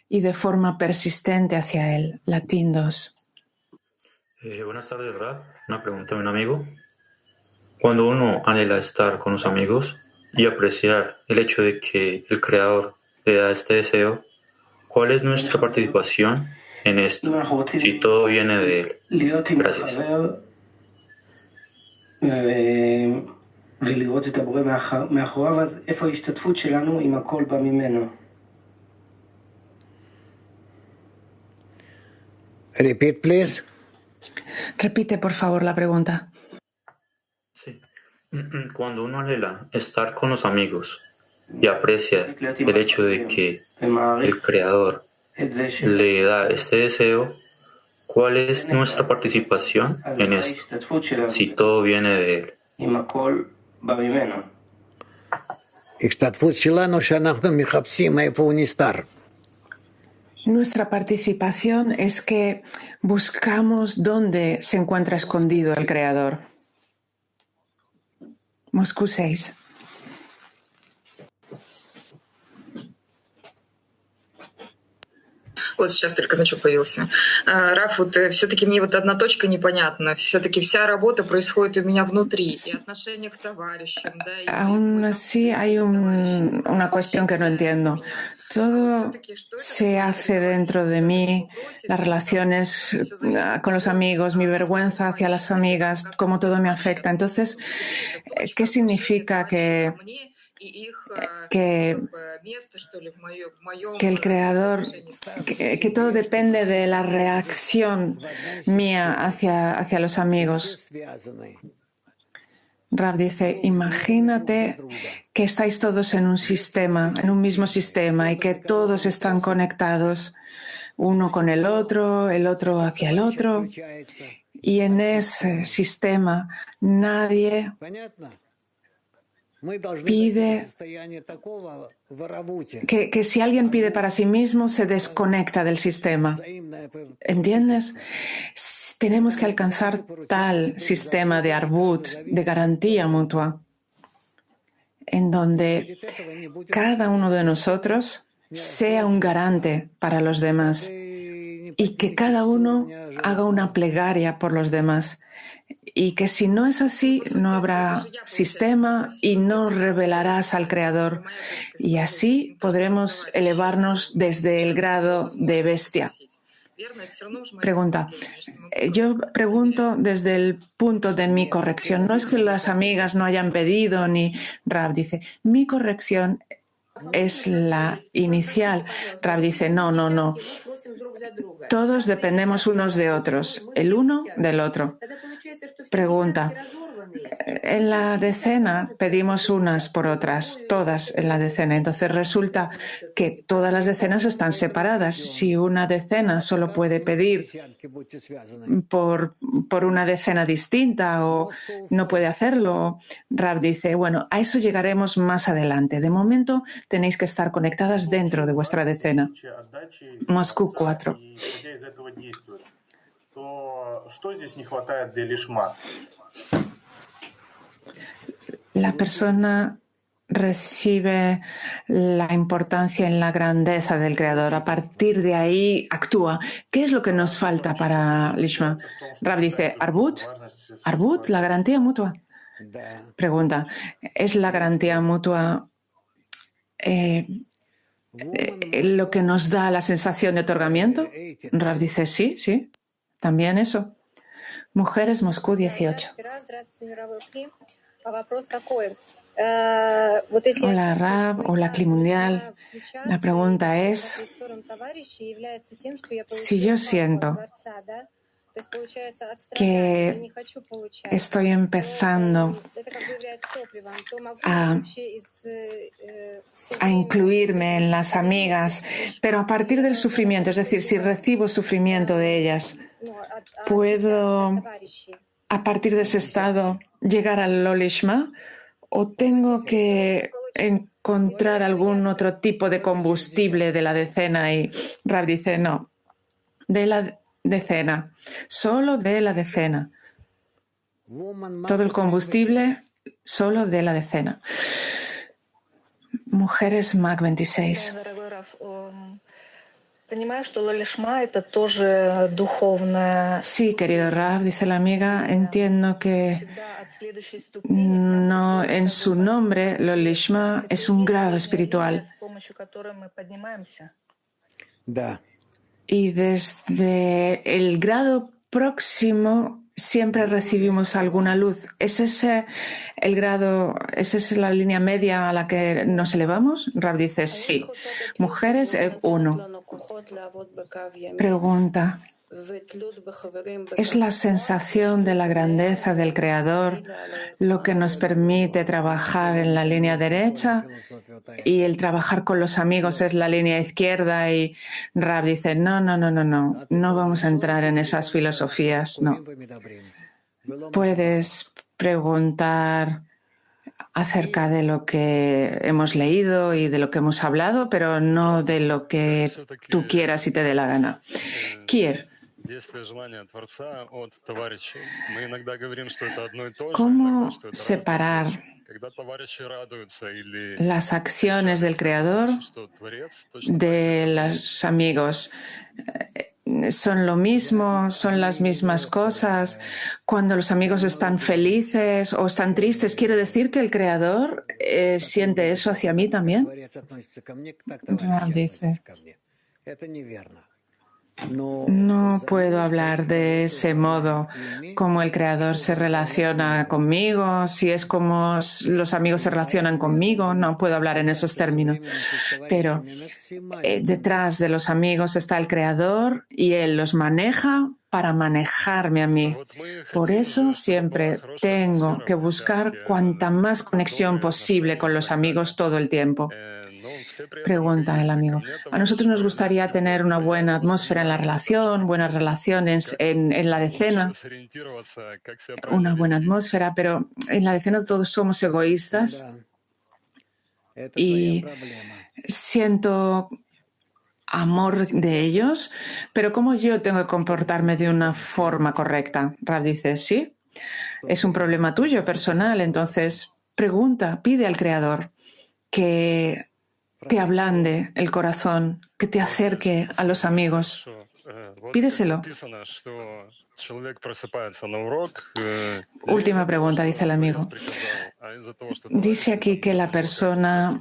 y de forma persistente hacia Él. Latín 2. Buenas tardes, Rav. Una pregunta de un amigo. Cuando uno anhela estar con los amigos y apreciar el hecho de que el Creador le da este deseo, ¿cuál es nuestra participación en esto? Si todo viene de Él. Gracias. Repeat, please. Repite, por favor, la pregunta. Sí. Cuando uno anhela estar con los amigos y aprecia el hecho de que el Creador le da este deseo, ¿cuál es nuestra participación en esto? Si todo viene de Él. Nuestra participación es que buscamos dónde se encuentra escondido el Creador. Moscú 6. Вот сейчас только значок появился. Раф, вот все-таки мне вот одна точка непонятна. Все-таки вся работа происходит у меня внутри. И отношение к товарищам, да, и Aún así hay una cuestión que no entiendo. Todo se hace dentro de mí, las relaciones con los amigos, mi vergüenza hacia las amigas, cómo todo me afecta. Entonces, ¿qué significa que el Creador, que todo depende de la reacción mía hacia los amigos? Rav dice, imagínate que estáis todos en un sistema, en un mismo sistema, y que todos están conectados, uno con el otro hacia el otro, y en ese sistema nadie pide que si alguien pide para sí mismo, se desconecta del sistema. ¿Entiendes? Tenemos que alcanzar tal sistema de arbut, de garantía mutua, en donde cada uno de nosotros sea un garante para los demás y que cada uno haga una plegaria por los demás. Y que si no es así, no habrá sistema y no revelarás al Creador. Y así podremos elevarnos desde el grado de bestia. Pregunta. Yo pregunto desde el punto de mi corrección. No es que las amigas no hayan pedido, ni Rab dice, mi corrección es la inicial. Rab dice, no. Todos dependemos unos de otros, el uno del otro. Pregunta. En la decena pedimos unas por otras, todas en la decena. Entonces resulta que todas las decenas están separadas. Si una decena solo puede pedir por una decena distinta o no puede hacerlo, Rab dice, bueno, a eso llegaremos más adelante. De momento tenéis que estar conectadas dentro de vuestra decena. Moscú 4. La persona recibe la importancia en la grandeza del Creador. A partir de ahí actúa. ¿Qué es lo que nos falta para Lishma? Rab dice, Arbut, la garantía mutua. Pregunta, ¿es la garantía mutua lo que nos da la sensación de otorgamiento? Rab dice, sí, también eso. Mujeres, Moscú 18. Hola Rab, hola Climundial. La pregunta es, si yo siento que estoy empezando a incluirme en las amigas, pero a partir del sufrimiento, es decir, si recibo sufrimiento de ellas, ¿puedo a partir de ese estado llegar al Lolishma o tengo que encontrar algún otro tipo de combustible de la decena? Y Rab dice, no, de la decena, solo de la decena. Todo el combustible solo de la decena. Mujeres Mac 26. Sí, querido Rab, dice la amiga, entiendo que no, en su nombre, Lolishma es un grado espiritual. Y desde el grado próximo siempre recibimos alguna luz. ¿Es ese el grado, esa es la línea media a la que nos elevamos? Rab dice sí. Mujeres, 1. Pregunta. ¿Es la sensación de la grandeza del Creador lo que nos permite trabajar en la línea derecha y el trabajar con los amigos es la línea izquierda? Y Rab dice, no vamos a entrar en esas filosofías, no. Puedes preguntar acerca de lo que hemos leído y de lo que hemos hablado, pero no de lo que tú quieras y te dé la gana. Kiev. ¿Cómo separar las acciones del Creador de los amigos? ¿Son lo mismo? ¿Son las mismas cosas? Cuando los amigos están felices o están tristes, ¿quiere decir que el Creador siente eso hacia mí también? Dice, no puedo hablar de ese modo, como el Creador se relaciona conmigo, si es como los amigos se relacionan conmigo, no puedo hablar en esos términos. Pero detrás de los amigos está el Creador y Él los maneja para manejarme a mí. Por eso siempre tengo que buscar cuanta más conexión posible con los amigos todo el tiempo. Pregunta el amigo. A nosotros nos gustaría tener una buena atmósfera en la relación, buenas relaciones en la decena, una buena atmósfera, pero en la decena todos somos egoístas y siento amor de ellos, pero ¿cómo yo tengo que comportarme de una forma correcta? Rav dice, sí, es un problema tuyo, personal, entonces pregunta, pide al Creador que te ablande el corazón, que te acerque a los amigos. Pídeselo. Última pregunta, dice el amigo. Dice aquí que la persona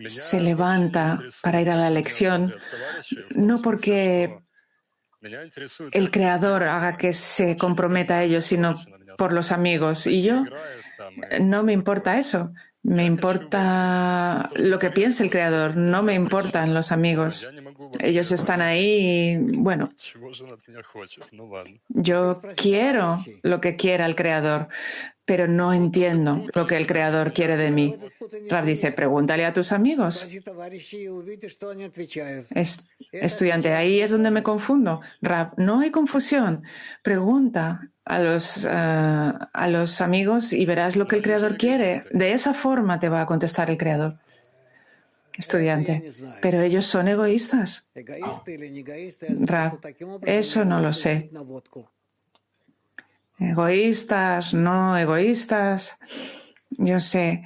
se levanta para ir a la lección, no porque el Creador haga que se comprometa a ello, sino por los amigos. Y yo no me importa eso. Me importa lo que piense el Creador, no me importan los amigos. Ellos están ahí y, bueno, yo quiero lo que quiera el Creador, pero no entiendo lo que el Creador quiere de mí. Rav dice, pregúntale a tus amigos. Estudiante, ahí es donde me confundo. Rav, no hay confusión. Pregunta a los amigos y verás lo que el Creador quiere. De esa forma te va a contestar el Creador. Estudiante, pero ellos son egoístas. Rav, eso no lo sé. Egoístas, no egoístas. Yo sé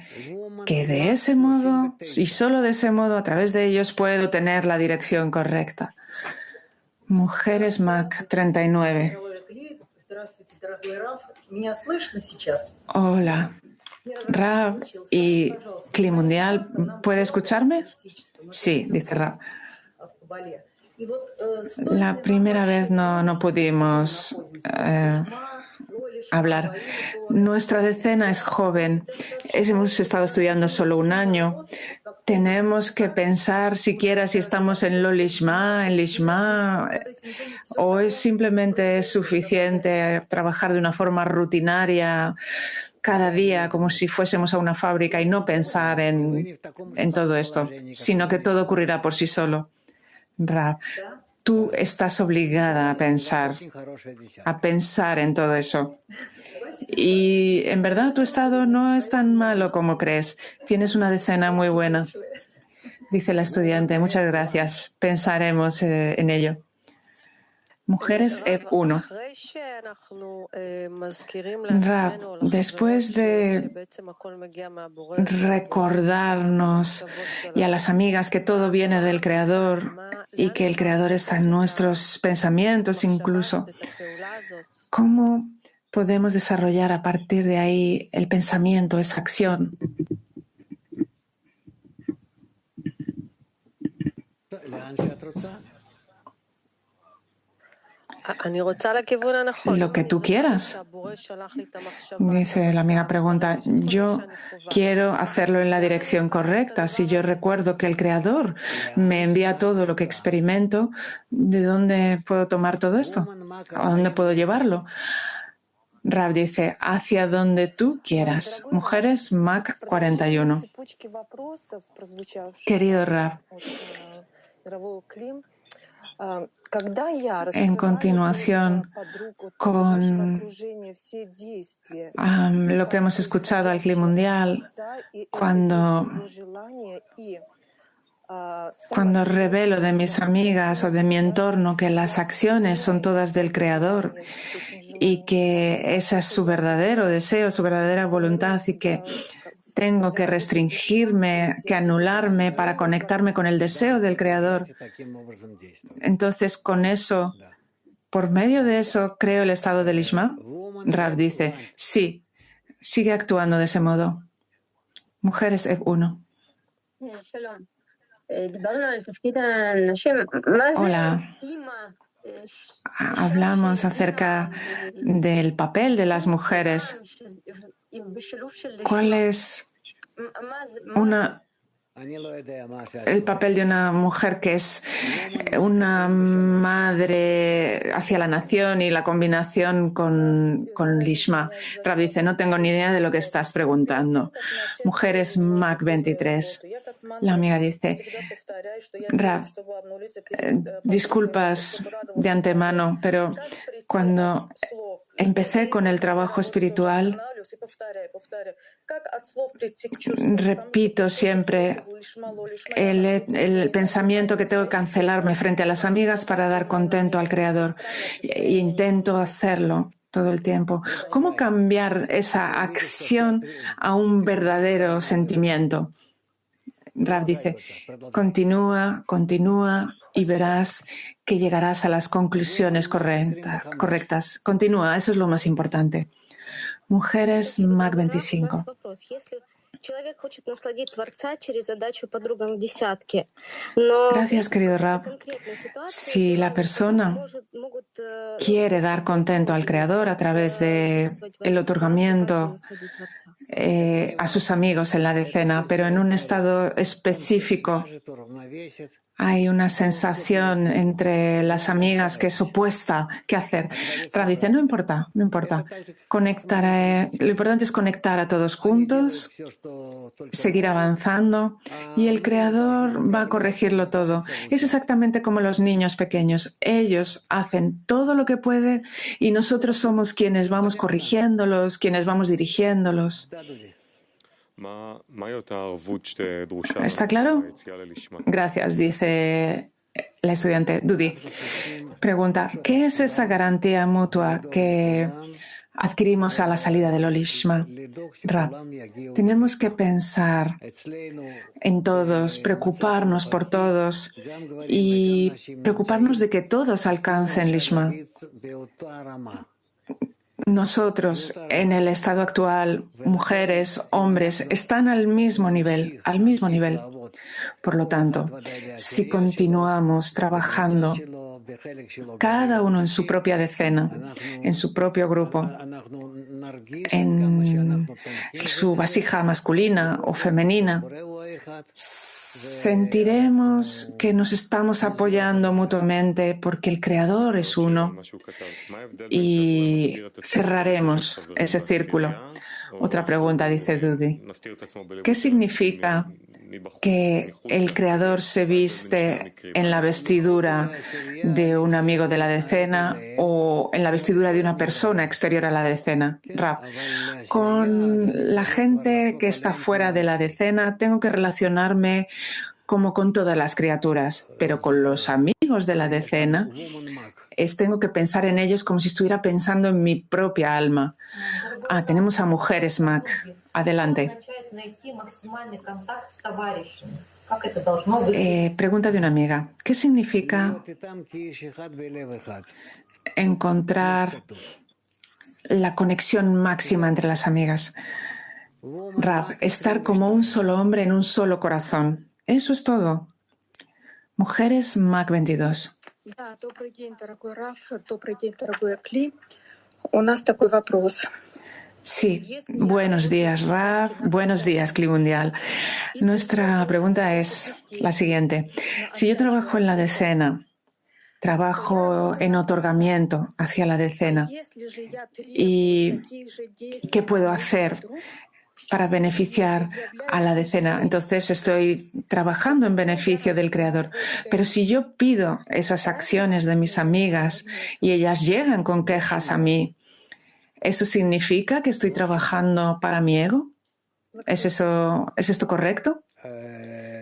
que de ese modo, y solo de ese modo, a través de ellos puedo tener la dirección correcta. Mujeres Mac 39. Hola. Rav y Cli Mundial, ¿puede escucharme? Sí, dice Rav. La primera vez no pudimos hablar. Nuestra decena es joven. Hemos estado estudiando solo un año. Tenemos que pensar siquiera si estamos en Lo Lishma, en Lishma, o es simplemente suficiente trabajar de una forma rutinaria cada día como si fuésemos a una fábrica y no pensar en todo esto, sino que todo ocurrirá por sí solo. Rav, tú estás obligada a pensar en todo eso. Y en verdad tu estado no es tan malo como crees. Tienes una decena muy buena. Dice la estudiante, muchas gracias. Pensaremos en ello. Mujeres F1. Rav, después de recordarnos y a las amigas que todo viene del Creador y que el Creador está en nuestros pensamientos incluso, ¿cómo podemos desarrollar a partir de ahí el pensamiento, esa acción? Lo que tú quieras. Dice la amiga pregunta, yo quiero hacerlo en la dirección correcta. Si yo recuerdo que el Creador me envía todo lo que experimento, ¿de dónde puedo tomar todo esto? ¿A dónde puedo llevarlo? Rav dice, hacia donde tú quieras. Mujeres Mac 41. Querido Rav, en continuación con lo que hemos escuchado al Cli Mundial, cuando revelo de mis amigas o de mi entorno que las acciones son todas del Creador y que ese es su verdadero deseo, su verdadera voluntad y que tengo que restringirme, que anularme para conectarme con el deseo del Creador. Entonces, con eso, por medio de eso, creo el estado del Lishma. Rav dice, sí, sigue actuando de ese modo. Mujeres F1. Hola. Hablamos acerca del papel de las mujeres. ¿Cuál es el papel de una mujer que es una madre hacia la nación y la combinación con Lishma? Rav dice, no tengo ni idea de lo que estás preguntando. Mujeres Mac 23. La amiga dice, Rav, disculpas de antemano, pero cuando empecé con el trabajo espiritual, repito siempre el pensamiento que tengo que cancelarme frente a las amigas para dar contento al Creador. E intento hacerlo todo el tiempo. ¿Cómo cambiar esa acción a un verdadero sentimiento? Rav dice, continúa y verás que llegarás a las conclusiones correctas. Continúa, eso es lo más importante. Mujeres MAC 25. Gracias, querido Rab. Si la persona quiere dar contento al Creador a través del otorgamiento a sus amigos en la decena, pero en un estado específico hay una sensación entre las amigas que es opuesta. ¿Qué hacer? Rab dice, no importa. Lo importante es conectar a todos juntos, seguir avanzando y el Creador va a corregirlo todo. Es exactamente como los niños pequeños. Ellos hacen todo lo que pueden y nosotros somos quienes vamos corrigiéndolos, quienes vamos dirigiéndolos. ¿Está claro? Gracias, dice la estudiante. Dudi pregunta, ¿qué es esa garantía mutua que adquirimos a la salida del Olishma? Rab, tenemos que pensar en todos, preocuparnos por todos y preocuparnos de que todos alcancen Lishma. Nosotros, en el estado actual, mujeres, hombres, están al mismo nivel. Por lo tanto, si continuamos trabajando, cada uno en su propia decena, en su propio grupo, en su vasija masculina o femenina, sentiremos que nos estamos apoyando mutuamente porque el Creador es uno y cerraremos ese círculo. Otra pregunta, dice Dudi. ¿Qué significa que el Creador se viste en la vestidura de un amigo de la decena o en la vestidura de una persona exterior a la decena? Rab, con la gente que está fuera de la decena tengo que relacionarme como con todas las criaturas, pero con los amigos de la decena tengo que pensar en ellos como si estuviera pensando en mi propia alma. Tenemos a mujeres MAC. Adelante. Pregunta de una amiga. ¿Qué significa encontrar la conexión máxima entre las amigas? Rab, estar como un solo hombre en un solo corazón. Eso es todo. Mujeres MAC 22. Sí, buenos días, Rab. Buenos días, Cli Mundial. Nuestra pregunta es la siguiente. Si yo trabajo en la decena, trabajo en otorgamiento hacia la decena, ¿y qué puedo hacer para beneficiar a la decena? Entonces estoy trabajando en beneficio del Creador. Pero si yo pido esas acciones de mis amigas y ellas llegan con quejas a mí, ¿eso significa que estoy trabajando para mi ego? ¿Es esto correcto?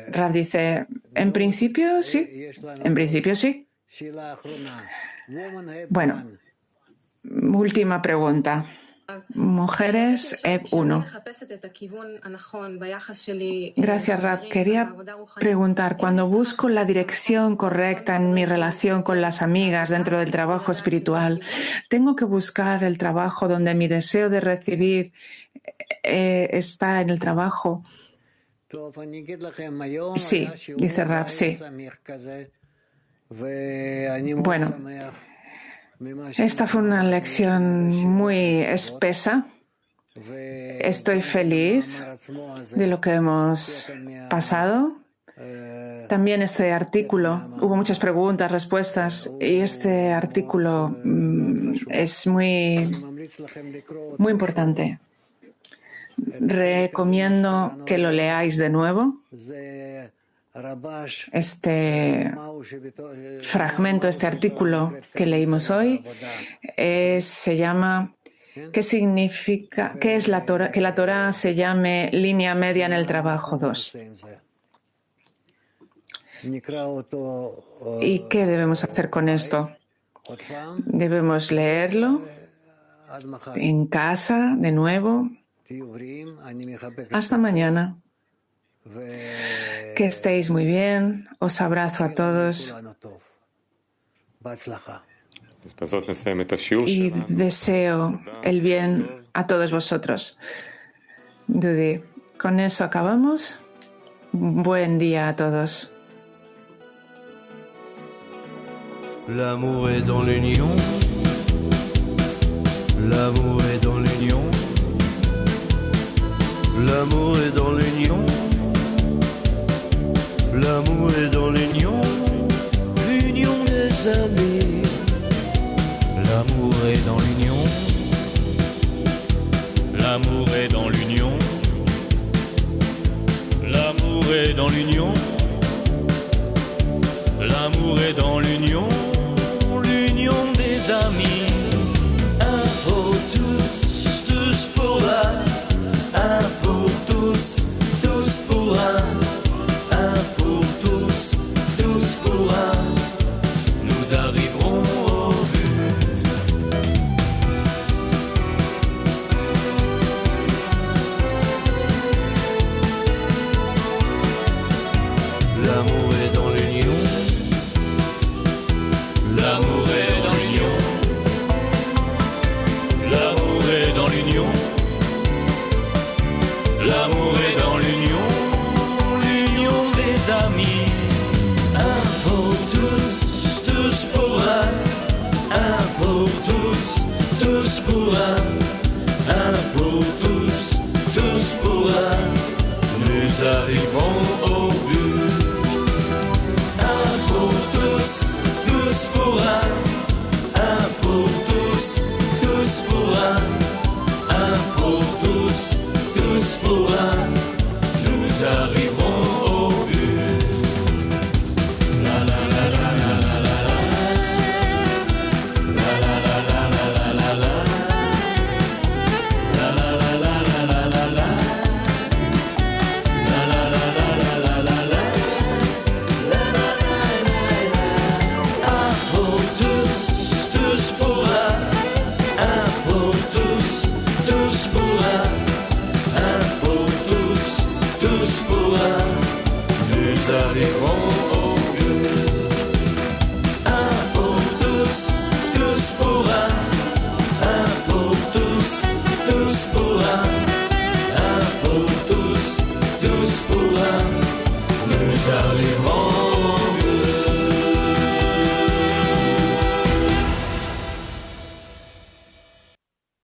Rav dice, en principio sí. En principio sí. Bueno, última pregunta. Mujeres EP1. Gracias, Rab. Quería preguntar, cuando busco la dirección correcta en mi relación con las amigas dentro del trabajo espiritual, ¿tengo que buscar el trabajo donde mi deseo de recibir está en el trabajo? Sí, dice Rab, sí. Bueno, esta fue una lección muy espesa. Estoy feliz de lo que hemos pasado. También este artículo, hubo muchas preguntas, respuestas, y este artículo es muy importante. Recomiendo que lo leáis de nuevo. Este fragmento, este artículo que leímos hoy, se llama ¿Qué significa, qué es la Torah, que la Torah se llame línea media en el trabajo 2? ¿Y qué debemos hacer con esto? Debemos leerlo en casa de nuevo. Hasta mañana. Que estéis muy bien. Os abrazo a todos. Y deseo el bien a todos vosotros. Dudi, con eso acabamos. Buen día a todos. L'amour est dans l'union. L'amour est dans l'union. L'amour est dans l'union. L'amour est dans l'union. L'union des amis. L'amour est dans l'union. L'amour est dans l'union. L'amour est dans l'union. L'amour est dans l'union. L'union des amis. Un pour tous, tous pour l'un. Un pour tous, tous pour un. Un pour tous, tous pour un. Nous arriverons au but. L'amour est dans l'union. L'amour est dans l'union. L'amour est dans l'union. L'amour est dans l'union. L'union des amis. Un pour tous, tous pour un. Un pour tous, tous pour un. Un pour tous, tous pour un. Nous arriverons au but. Un pour tous, tous pour un. Un pour tous, tous pour un. Un pour tous, tous pour un. Nous arriverons au but. La la la la la la la la. La la la la la la la la. La la la la la la la la. La la la la la la la la. La la la la la. Un pour tous, tous pour un. Un pour tous, tous pour un. Un pour tous, tous pour un. Nous arriverons au but. Un pour tous, tous pour un. Un pour tous, tous pour un. Un pour tous, tous pour un. Nous arriverons